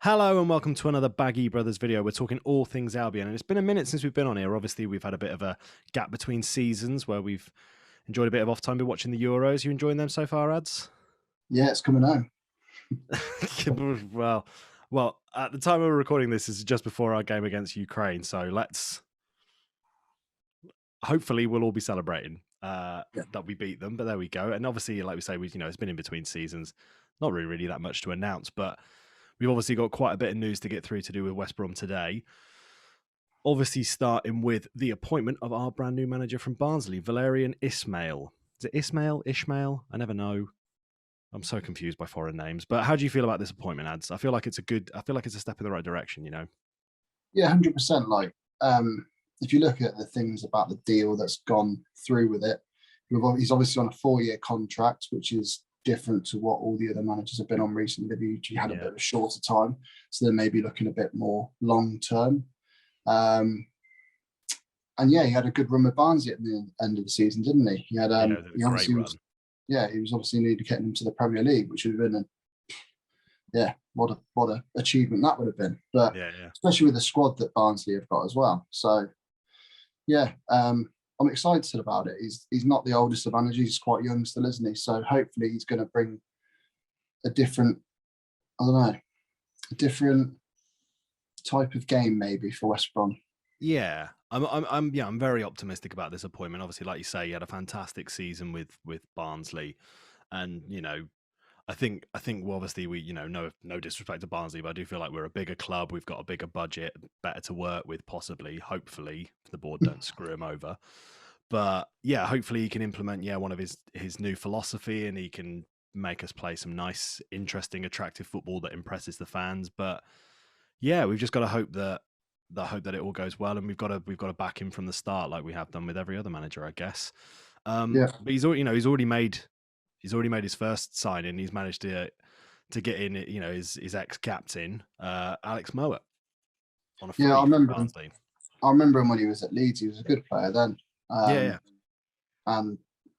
Hello and welcome to another Baggie Brothers video. We're talking all things Albion, and it's been a minute since we've been on here. Obviously, we've had a bit of a gap between seasons where we've enjoyed a bit of off time by watching the Euros. You enjoying them so far, Ads? Yeah, it's coming home. well, at the time we were recording this is just before our game against Ukraine, so hopefully we'll all be celebrating that we beat them. But there we go. And obviously, like we say, it's been in between seasons, not really that much to announce, but we've obviously got quite a bit of news to get through to do with West Brom today. Obviously, starting with the appointment of our brand new manager from Barnsley, Valerian Ismael. Is it Ismail? Ishmael? I never know. I'm so confused by foreign names. But how do you feel about this appointment, Ads? I feel like it's a step in the right direction, you know? Yeah, 100%. If you look at the things about the deal that's gone through with it, he's obviously on a 4-year contract, which is different to what all the other managers have been on recently. They've usually had a bit of a shorter time, so they may be looking a bit more long term. And yeah, he had a good run with Barnsley at the end of the season, didn't he? He had he was obviously needed to get him to the Premier League, which would have been what a achievement that would have been. But especially with the squad that Barnsley have got as well. So yeah, I'm excited about it. He's not the oldest of managers. He's quite young still, isn't he? So hopefully he's going to bring a different type of game maybe for West Brom. Yeah, I'm very optimistic about this appointment. Obviously, like you say, he had a fantastic season with Barnsley, and I think obviously we no disrespect to Barnsley, but I do feel like we're a bigger club. We've got a bigger budget, better to work with, possibly, hopefully, if the board don't screw him over. But yeah, hopefully he can implement one of his new philosophy, and he can make us play some nice, interesting, attractive football that impresses the fans. But yeah, we've just got to hope that it all goes well, and we've got to back him from the start, like we have done with every other manager, I guess. But he's already made his first signing. He's managed to get in, his ex-captain, Alex Mowatt, on a free. Yeah, I remember him when he was at Leeds. He was a good player then. And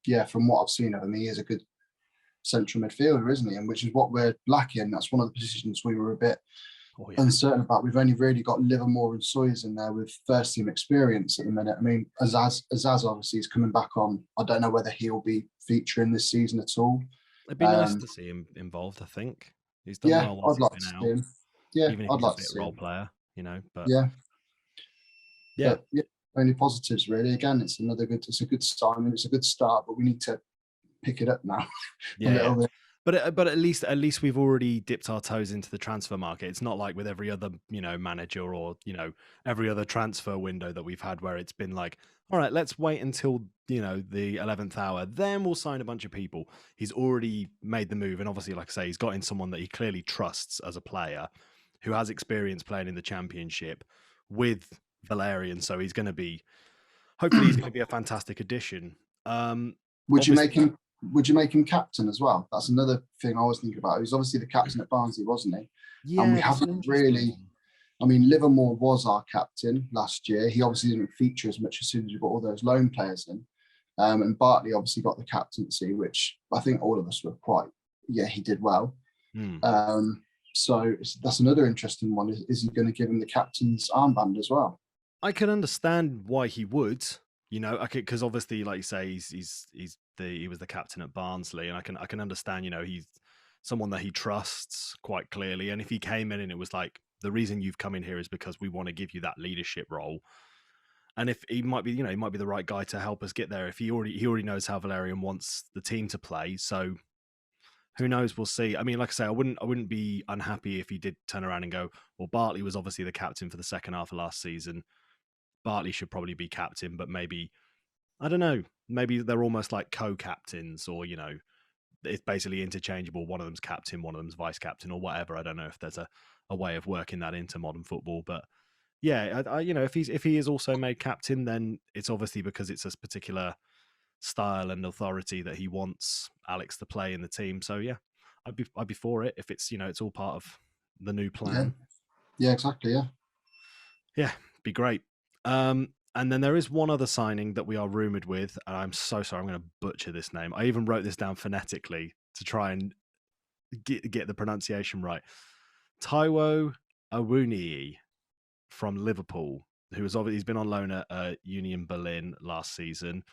yeah, from what I've seen of him, he is a good central midfielder, isn't he? And which is what we're lacking. That's one of the positions we were a bit uncertain about. We've only really got Livermore and Sawyers in there with first team experience at the minute. I mean, Azaz obviously is coming back on. I don't know whether he'll be featuring this season at all. It'd be nice to see him involved. I think he's done well. I'd like to see him. Yeah, even if I'd like to see role player, But only positives really. Again, it's a good start. I mean, it's a good start, but we need to pick it up now. A little bit. But at least we've already dipped our toes into the transfer market. It's not like with every other manager or every other transfer window that we've had where it's been like, all right, let's wait until the 11th hour, then we'll sign a bunch of people. He's already made the move, and obviously, like I say, he's got in someone that he clearly trusts as a player, who has experience playing in the Championship with Valerian. So he's going to be, hopefully, he's going to be a fantastic addition. Would you make him captain as well? That's another thing I was thinking about. He was obviously the captain at Barnsley, wasn't he? Yeah, and we haven't really. I mean, Livermore was our captain last year. He obviously didn't feature as much as soon as we got all those loan players in. And Bartley obviously got the captaincy, which I think all of us were he did well. So that's another interesting one. Is he going to give him the captain's armband as well? I can understand why he would, because obviously, like you say, he was the captain at Barnsley, and I can understand, he's someone that he trusts quite clearly. And if he came in and it was like, the reason you've come in here is because we want to give you that leadership role, and if he might be, he might be the right guy to help us get there. If he already knows how Valerian wants the team to play, so who knows? We'll see. I mean, like I say, I wouldn't be unhappy if he did turn around and go, well, Bartley was obviously the captain for the second half of last season. Bartley should probably be captain, but maybe, I don't know, maybe they're almost like co-captains, or, it's basically interchangeable. One of them's captain, one of them's vice captain, or whatever. I don't know if there's a way of working that into modern football, but yeah, if he is also made captain, then it's obviously because it's a particular style and authority that he wants Alex to play in the team. So yeah, I'd be for it if it's it's all part of the new plan. Yeah, exactly. Yeah, be great. And then there is one other signing that we are rumoured with, and I'm so sorry, I'm going to butcher this name. I even wrote this down phonetically to try and get the pronunciation right. Taiwo Awoniyi from Liverpool, who has obviously he's been on loan at Union Berlin last season,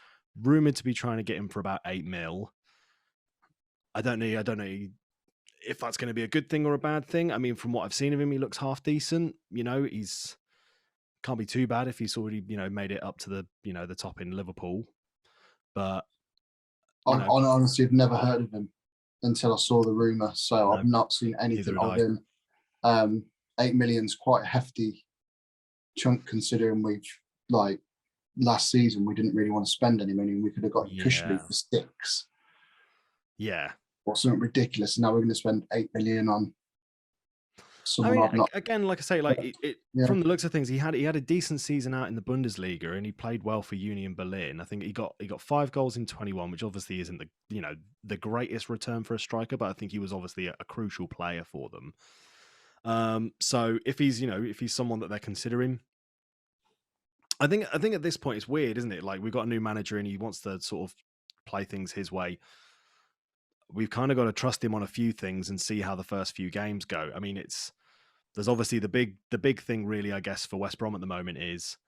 rumored to be trying to get him for about 8 mil. I don't know if that's going to be a good thing or a bad thing. I mean, from what I've seen of him, he looks half decent. He's can't be too bad if he's already made it up to the top in Liverpool. But I honestly have never heard of him until I saw the rumor, so no, I've not seen anything of him. 8 million's quite a hefty chunk considering last season we didn't really want to spend any money and we could have got cushy for 6. Yeah. Or something ridiculous. And now we're going to spend 8 million on someone I've not. Again, like I say, from the looks of things, he had a decent season out in the Bundesliga and he played well for Union Berlin. I think he got 5 goals in 21, which obviously isn't the greatest return for a striker, but I think he was obviously a crucial player for them. So if he's someone that they're considering, I think at this point it's weird, isn't it? Like we've got a new manager and he wants to sort of play things his way. We've kind of got to trust him on a few things and see how the first few games go. I mean, there's obviously the big thing really, I guess, for West Brom at the moment is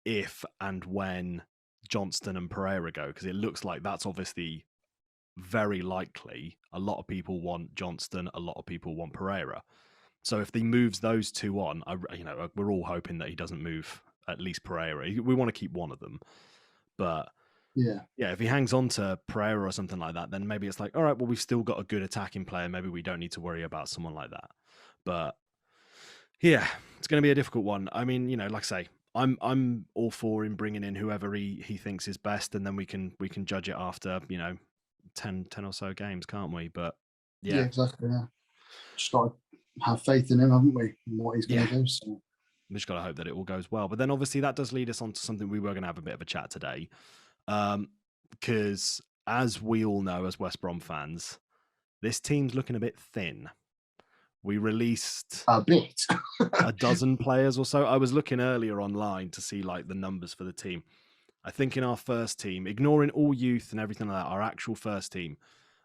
if and when Johnston and Pereira go, because it looks like that's obviously very likely. A lot of people want Johnston, a lot of people want Pereira. So if he moves those two on, we're all hoping that he doesn't move at least Pereira. We want to keep one of them, but if he hangs on to Pereira or something like that, then maybe it's like, all right, well, we've still got a good attacking player. Maybe we don't need to worry about someone like that. But yeah, it's going to be a difficult one. I mean, like I say, I'm all for him bringing in whoever he thinks is best, and then we can judge it after 10 or so games, can't we? But yeah, exactly. Yeah, just got to have faith in him, haven't we? And what he's going to do. So we just got to hope that it all goes well. But then obviously that does lead us on to something we were going to have a bit of a chat today, because as we all know as West Brom fans, this team's looking a bit thin. We released a bit, a dozen players or so. I was looking earlier online to see like the numbers for the team. I think in our first team, ignoring all youth and everything like that, our actual first team,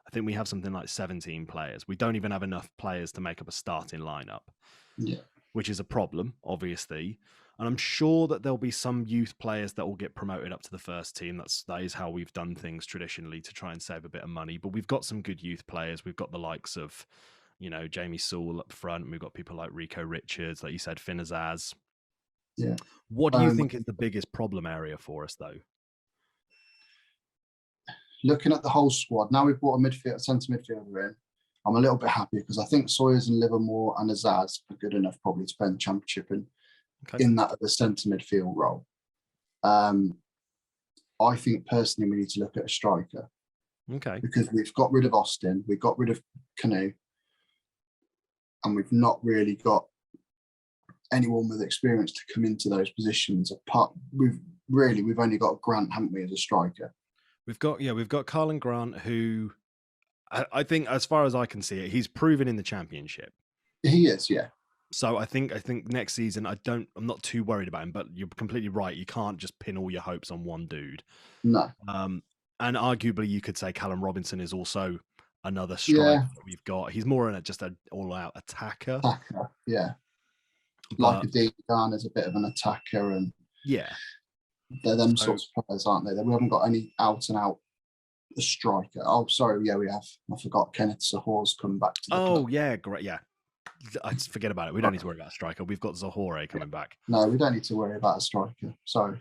I think we have something like 17 players. We don't even have enough players to make up a starting lineup, which is a problem, obviously. And I'm sure that there'll be some youth players that will get promoted up to the first team. That is how we've done things traditionally to try and save a bit of money. But we've got some good youth players. We've got the likes of, Jamie Sewell up front. We've got people like Rico Richards, like you said, Finn Azaz. Yeah. What do you think is the biggest problem area for us, though? Looking at the whole squad, now we've brought a centre midfielder in. I'm a little bit happy because I think Sawyers and Livermore and Azaz are good enough probably to play in the Championship in that other centre midfield role. I think personally we need to look at a striker. Okay. Because we've got rid of Austin, we've got rid of Canoe, and we've not really got anyone with experience to come into those positions. We've only got Grant, haven't we, as a striker? We've got Carlin Grant, who I think, as far as I can see it, he's proven in the Championship. He is, yeah. So I think next season I'm not too worried about him, but you're completely right. You can't just pin all your hopes on one dude. No. And arguably you could say Callum Robinson is also another striker that we've got. He's more just an all-out attacker. Yeah. Like Dean is a bit of an attacker, and they're them sorts of players, aren't they? We haven't got any out-and-out striker. Oh, sorry, we have. I forgot Kenneth Zahore's come back to the club. Yeah, great, yeah. I just forget about it. We don't need to worry about a striker. We've got Zahore coming back. No, we don't need to worry about a striker. Sorry.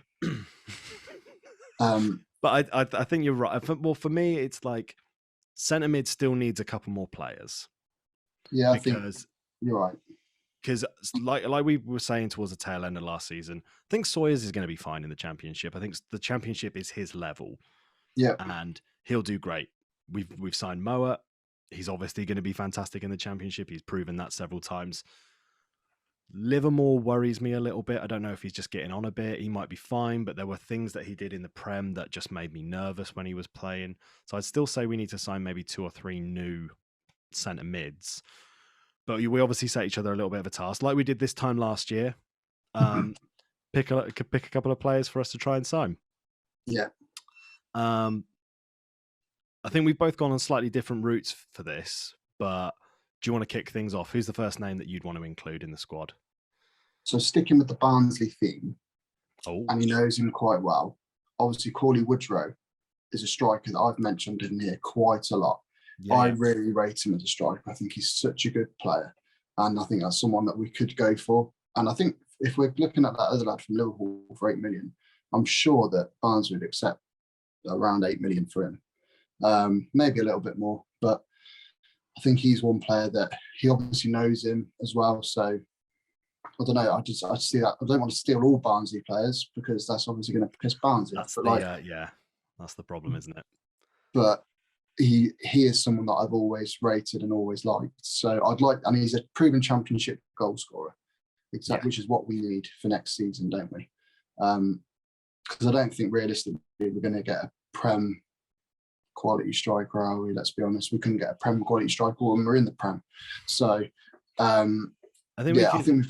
But I think you're right. Well, for me, it's like centre mid still needs a couple more players. Yeah, I think you're right. Because like we were saying towards the tail end of last season, I think Sawyers is going to be fine in the Championship. I think the Championship is his level. Yeah. And he'll do great. We've signed Mowatt. He's obviously going to be fantastic in the Championship. He's proven that several times. Livermore worries me a little bit. I don't know if he's just getting on a bit. He might be fine, but there were things that he did in the Prem that just made me nervous when he was playing. So I'd still say we need to sign maybe 2 or 3 new centre mids. But we obviously set each other a little bit of a task, like we did this time last year. Pick a couple of players for us to try and sign. Yeah. I think we've both gone on slightly different routes for this, but you want to kick things off? Who's the first name that you'd want to include in the squad? So sticking with the Barnsley theme, Oh, and he knows him quite well. Obviously, Corley Woodrow is a striker that I've mentioned in here quite a lot. I really rate him as a striker. I think he's such a good player, and I think that's someone that we could go for. And I think if we're looking at that other lad from Liverpool for 8 million, I'm sure that Barnes would accept around 8 million for him, maybe a little bit more. But I think he's one player that he obviously knows him as well. So I don't know. I see that. I don't want to steal all Barnsley players because that's obviously going to piss Barnsley off. But that's the problem, isn't it? But he is someone that I've always rated and always liked. So and he's a proven championship goal scorer, which is what we need for next season, don't we? Because I don't think realistically we're going to get a Prem quality striker, are we? Let's be honest. We couldn't get a Prem quality striker when we're in the Prem. So I think we can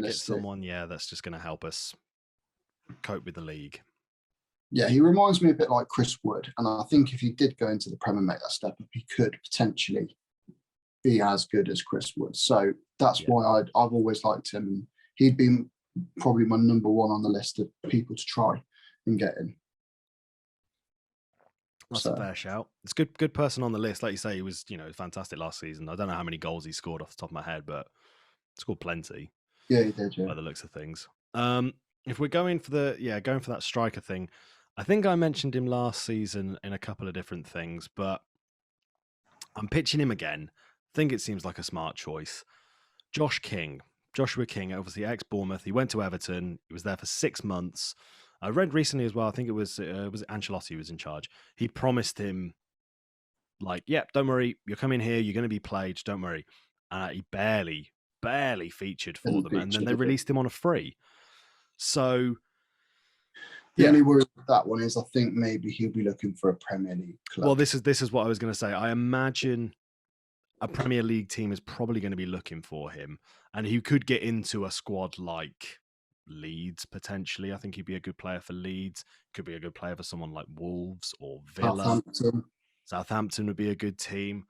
get someone, that's just going to help us cope with the league. Yeah, he reminds me a bit like Chris Wood, and I think if he did go into the Prem and make that step up, he could potentially be as good as Chris Wood. So that's why I've always liked him, and he'd be probably my number one on the list of people to try and get in. That's a fair shout. It's good person on the list. Like you say, he was, fantastic last season. I don't know how many goals he scored off the top of my head, but scored plenty. Yeah, he did, by the looks of things. If we're going for that striker thing, I think I mentioned him last season in a couple of different things, but I'm pitching him again. I think it seems like a smart choice. Joshua King, obviously ex-Bournemouth. He went to Everton. He was there for 6 months. I read recently as well, I think it was Ancelotti who was in charge. He promised him, don't worry, you're coming here, you're going to be played, don't worry. He barely featured for them, and then they released him on a free. So the only worry with that one is I think maybe he'll be looking for a Premier League club. Well, this is what I was going to say. I imagine a Premier League team is probably going to be looking for him, and he could get into a squad like Leeds potentially. I think he'd be a good player for Leeds. Could be a good player for someone like Wolves or Villa. Southampton would be a good team.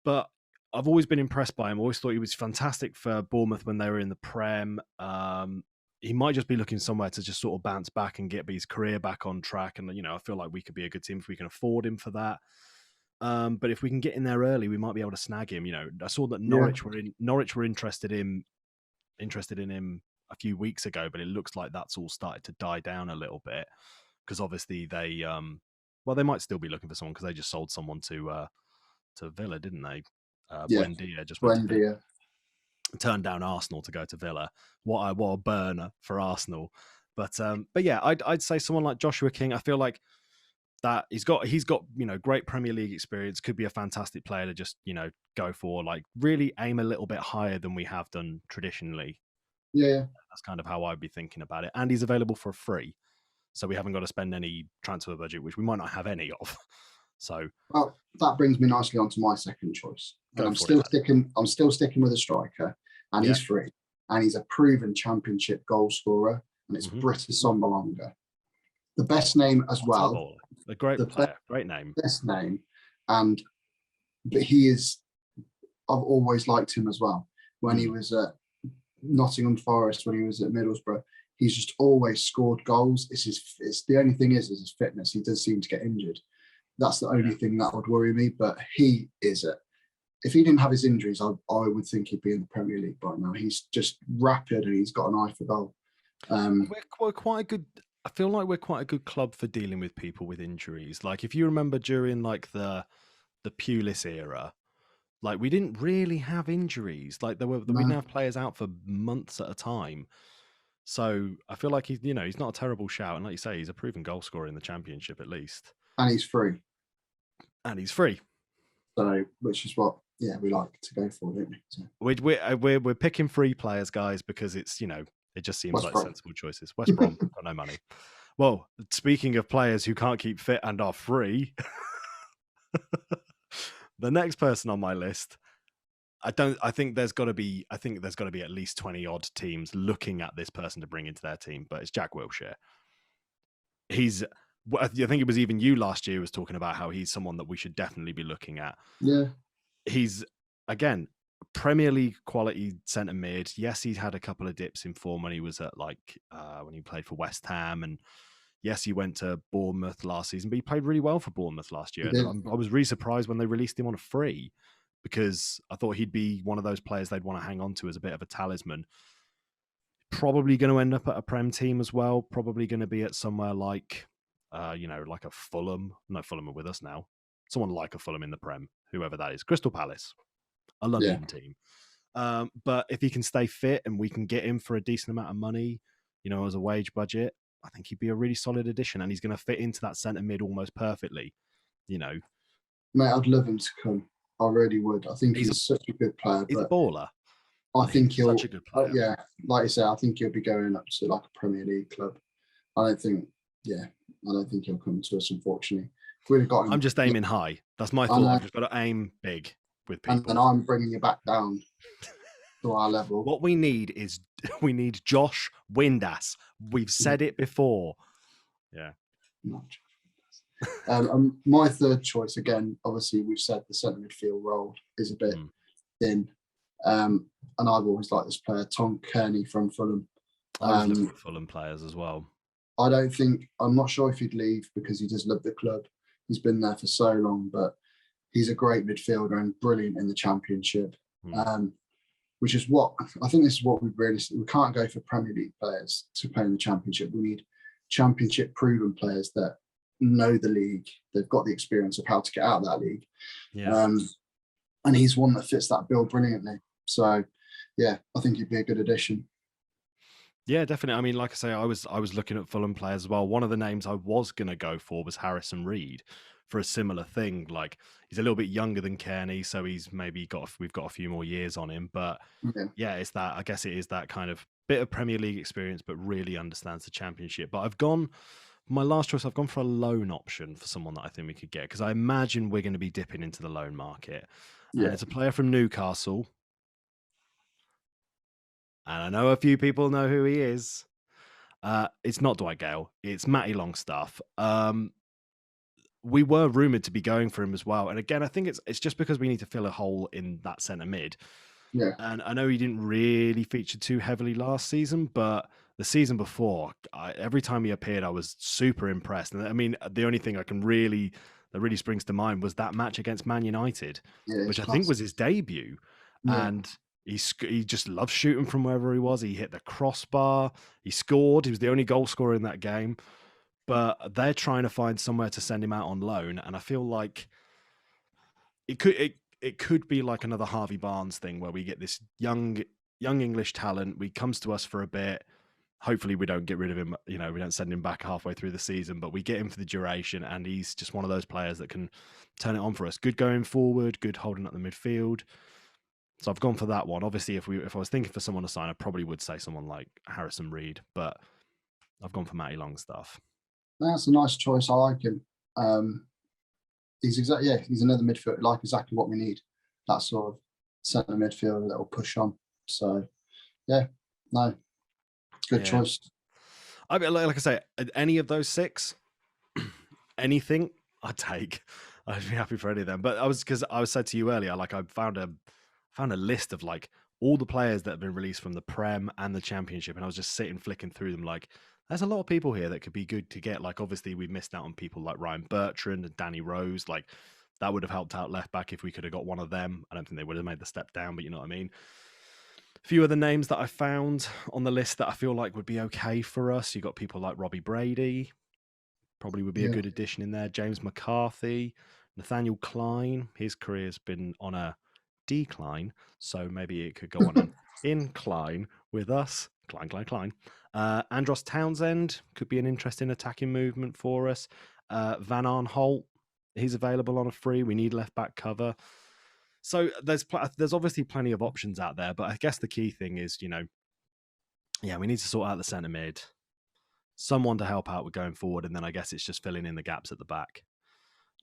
But I've always been impressed by him. I always thought he was fantastic for Bournemouth when they were in the Prem. He might just be looking somewhere to just sort of bounce back and get his career back on track. And, I feel like we could be a good team if we can afford him for that. But if we can get in there early, we might be able to snag him. I saw that Norwich were interested in him a few weeks ago, but it looks like that's all started to die down a little bit because obviously they might still be looking for someone because they just sold someone to Villa, didn't they? Buendia just went to Villa. Turned down Arsenal to go to Villa. What a burner for Arsenal. But yeah, I'd say someone like Joshua King. I feel like that he's got great Premier League experience. Could be a fantastic player to just go for. Really aim a little bit higher than we have done traditionally. Yeah, that's kind of how I'd be thinking about it. And he's available for free, so we haven't got to spend any transfer budget, which we might not have any of. So, well, that brings me nicely onto my second choice. And I'm still sticking with a striker, and he's free, and he's a proven championship goal scorer, and it's Britta Sombalonga. The best name as well. A great player, great name. Best name, but he is. I've always liked him as well. When he was at Nottingham Forest, when he was at Middlesbrough, he's just always scored goals. It's the only thing is his fitness. He does seem to get injured. That's the only thing that would worry me. But he is it. If he didn't have his injuries, I would think he'd be in the Premier League by now. He's just rapid and he's got an eye for goal. We're quite a good. I feel like we're quite a good club for dealing with people with injuries. Like if you remember during the Pulis era, we didn't really have injuries. We didn't have players out for months at a time. So I feel like he's not a terrible shout, and like you say, he's a proven goal scorer in the Championship at least. And he's free. So, which is what we like to go for, don't we? So. We're picking free players, guys, because it's it just seems like sensible choices. West Brom got no money. Well, speaking of players who can't keep fit and are free, the next person on my list, I think there's got to be at least 20 odd teams looking at this person to bring into their team, but it's Jack Wilshere. I think it was even you last year was talking about how he's someone that we should definitely be looking at. Yeah. He's, again, Premier League quality centre mid. Yes, he's had a couple of dips in form when he was at when he played for West Ham, and yes, he went to Bournemouth last season, but he played really well for Bournemouth last year. He And did. I was really surprised when they released him on a free, because I thought he'd be one of those players they'd want to hang on to as a bit of a talisman. Probably going to end up at a Prem team as well. Probably going to be at somewhere like, like a Fulham. No, Fulham are with us now. Someone like a Fulham in the Prem, whoever that is. Crystal Palace, a London team. But if he can stay fit and we can get him for a decent amount of money, as a wage budget, I think he'd be a really solid addition, and he's going to fit into that centre mid almost perfectly. Mate, I'd love him to come. I really would. I think he's such a good player. He's a baller. I think he'll. Such a good player. Yeah, like you say, I think he'll be going up to like a Premier League club. I don't think he'll come to us, unfortunately. We'd have got him. I'm just aiming high. That's my thought. I've just got to aim big with people. And then I'm bringing you back down to our level. What we need is Josh Windass. We've said it before. Yeah. My third choice, again, obviously we've said the centre midfield role is a bit thin. And I've always liked this player, Tom Kearney from Fulham. I was looking at Fulham players as well. I'm not sure if he'd leave because he does love the club. He's been there for so long, but he's a great midfielder and brilliant in the Championship. Which is what I think. This is what we can't go for Premier League players to play in the Championship. We need Championship proven players that know the league. They've got the experience of how to get out of that league. Yeah. And he's one that fits that bill brilliantly. So, yeah, I think he'd be a good addition. Yeah, definitely. I mean, like I say, I was looking at Fulham players as well. One of the names I was going to go for was Harrison Reed, for a similar thing. Like, he's a little bit younger than Kearney, so he's maybe we've got a few more years on him. But yeah, it's that. I guess it is that kind of bit of Premier League experience, but really understands the Championship. But my last choice, I've gone for a loan option for someone that I think we could get, because I imagine we're going to be dipping into the loan market. Yeah. And it's a player from Newcastle. And I know a few people know who he is. It's not Dwight Gale. It's Matty Longstaff. We were rumoured to be going for him as well. And again, I think it's just because we need to fill a hole in that centre mid. Yeah. And I know he didn't really feature too heavily last season, but the season before, every time he appeared, I was super impressed. And I mean, the only thing that really springs to mind was that match against Man United, which I think was his debut. Yeah. And he just loves shooting from wherever he was. He hit the crossbar. He scored. He was the only goal scorer in that game. But they're trying to find somewhere to send him out on loan, and I feel like it could be like another Harvey Barnes thing, where we get this young English talent. He comes to us for a bit. Hopefully, we don't get rid of him. We don't send him back halfway through the season, but we get him for the duration, and he's just one of those players that can turn it on for us. Good going forward, good holding up the midfield. So I've gone for that one. Obviously, if I was thinking for someone to sign, I probably would say someone like Harrison Reed, but I've gone for Matty Longstaff. That's a nice choice. I like him. He's another midfielder, like exactly what we need. That sort of centre midfielder that will push on. So, good choice. I mean, like I say, any of those six, anything I'd take. I'd be happy for any of them. But because I was said to you earlier, like I found a list of like all the players that have been released from the Prem and the Championship, and I was just sitting flicking through them like, there's a lot of people here that could be good to get. Like, obviously, we've missed out on people like Ryan Bertrand and Danny Rose. Like, that would have helped out left back if we could have got one of them. I don't think they would have made the step down, but you know what I mean. A few other names that I found on the list that I feel like would be okay for us. You got people like Robbie Brady, probably would be a good addition in there. James McCarthy, Nathaniel Klein. His career's been on a decline, so maybe it could go on an incline with us. Klein. Andros Townsend could be an interesting attacking movement for us. Van Arnholt, he's available on a free. We need left back cover. So there's obviously plenty of options out there, but I guess the key thing is, we need to sort out the centre mid, someone to help out with going forward, and then I guess it's just filling in the gaps at the back.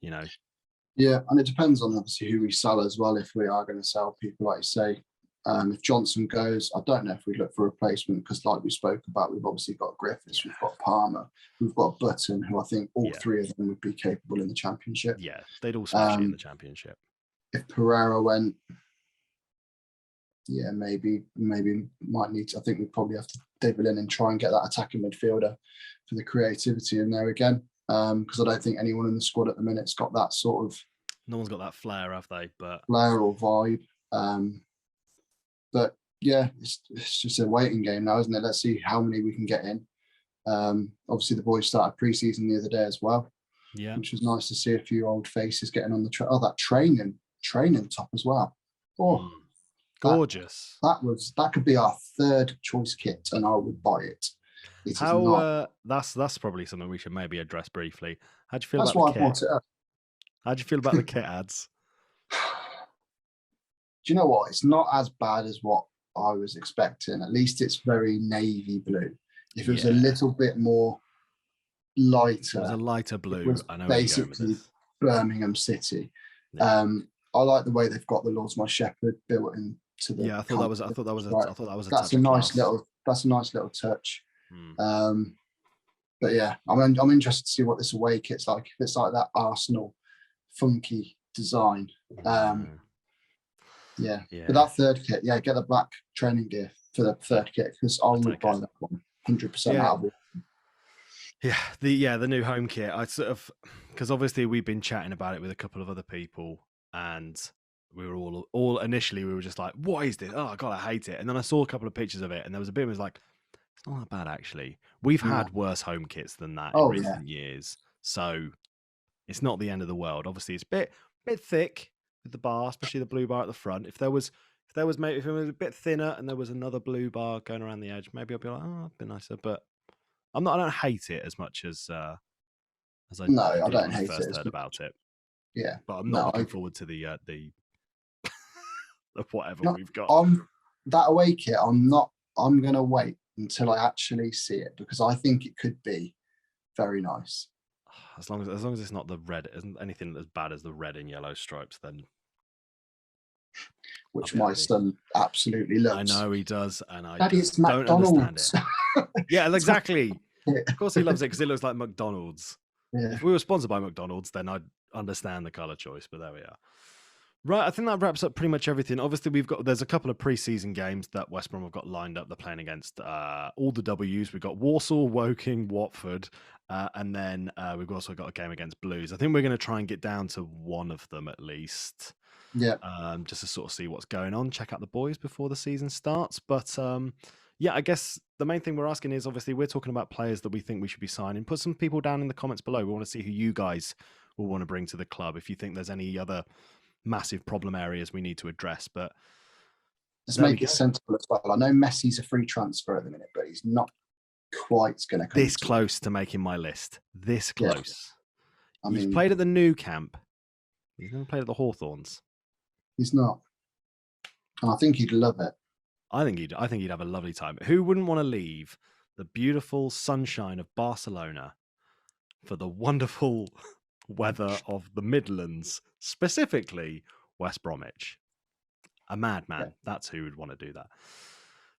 Yeah, and it depends on obviously who we sell as well. If we are going to sell people, like you say, if Johnson goes, I don't know if we look for a replacement, because like we spoke about, we've obviously got Griffiths, we've got Palmer, we've got Button, who I think all three of them would be capable in the Championship. Yeah, they'd all smash it in the Championship. If Pereira went, yeah, maybe might need to. I think we probably have to dibble in and try and get that attacking midfielder for the creativity in there again. Because I don't think anyone in the squad at the minute's got that sort of No one's got that flair, have they? But flair or vibe. But yeah, it's just a waiting game now, isn't it? Let's see how many we can get in. Obviously, the boys started pre-season the other day as well, yeah, which was nice to see a few old faces getting on the that training top as well. Oh, gorgeous. That could be our third choice kit, and I would buy it. It How is not. that's probably something we should maybe address briefly. How do you feel That's about why the I bought kit? it up. How do you feel about the kit ads? Do you know what? It's not as bad as what I was expecting. At least it's very navy blue. If it was a little bit more lighter, it was a lighter blue. It was I know where you're going with basically this. Birmingham City. Yeah. I like the way they've got the Lord's My Shepherd built into the. Yeah, I thought that was a That's touch a of nice class. little touch. But yeah, I'm interested to see what this away kit's like. If it's like that Arsenal funky design. Yeah. But that third kit, yeah, get the black training gear for the third kit, because I would buy that one 100% out of it. Yeah, the new home kit. I sort of, because obviously we've been chatting about it with a couple of other people, and we were all initially we were just like, what is this? Oh God, I hate it. And then I saw a couple of pictures of it, and there was a bit of it was like, it's not that bad actually. We've had worse home kits than that in recent years, so it's not the end of the world. Obviously, it's a bit thick with the bar, especially the blue bar at the front. If it was a bit thinner and there was another blue bar going around the edge, maybe I'd be like, oh, it'd be nicer. But I don't hate it as much as I did when I first heard about it. Yeah, but I'm not looking forward to the whatever we've got. That away kit, I'm gonna wait until I actually see it, because I think it could be very nice. As long as it's not the red, isn't anything as bad as the red and yellow stripes, then. Which my son absolutely loves. I know he does, and I Daddy, just don't understand it. Yeah, exactly. Of course he loves it because it looks like McDonald's. Yeah. If we were sponsored by McDonald's, then I'd understand the colour choice, but there we are. Right, I think that wraps up pretty much everything. Obviously, there's a couple of pre-season games that West Brom have got lined up. They're playing against all the W's. We've got Walsall, Woking, Watford, and then we've also got a game against Blues. I think we're going to try and get down to one of them at least. Yeah. Just to sort of see what's going on, check out the boys before the season starts. But yeah, I guess the main thing we're asking is, obviously, we're talking about players that we think we should be signing. Put some people down in the comments below. We want to see who you guys will want to bring to the club. If you think there's any other massive problem areas we need to address, but let's make it sensible as well. I know Messi's a free transfer at the minute, but he's not quite going to come this close to making my list. This close. Yeah. He's played at the new camp. He's never played at the Hawthorns. He's not, and I think he'd love it. I think he'd have a lovely time. Who wouldn't want to leave the beautiful sunshine of Barcelona for the wonderful weather of the Midlands, specifically West Bromwich? A madman. Yeah. That's who would want to do that.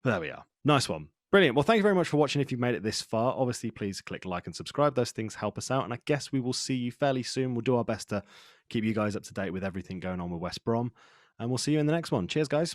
But there we are. Nice one. Brilliant. Well, thank you very much for watching. If you've made it this far, obviously, please click like and subscribe. Those things help us out. And I guess we will see you fairly soon. We'll do our best to keep you guys up to date with everything going on with West Brom. And we'll see you in the next one. Cheers, guys.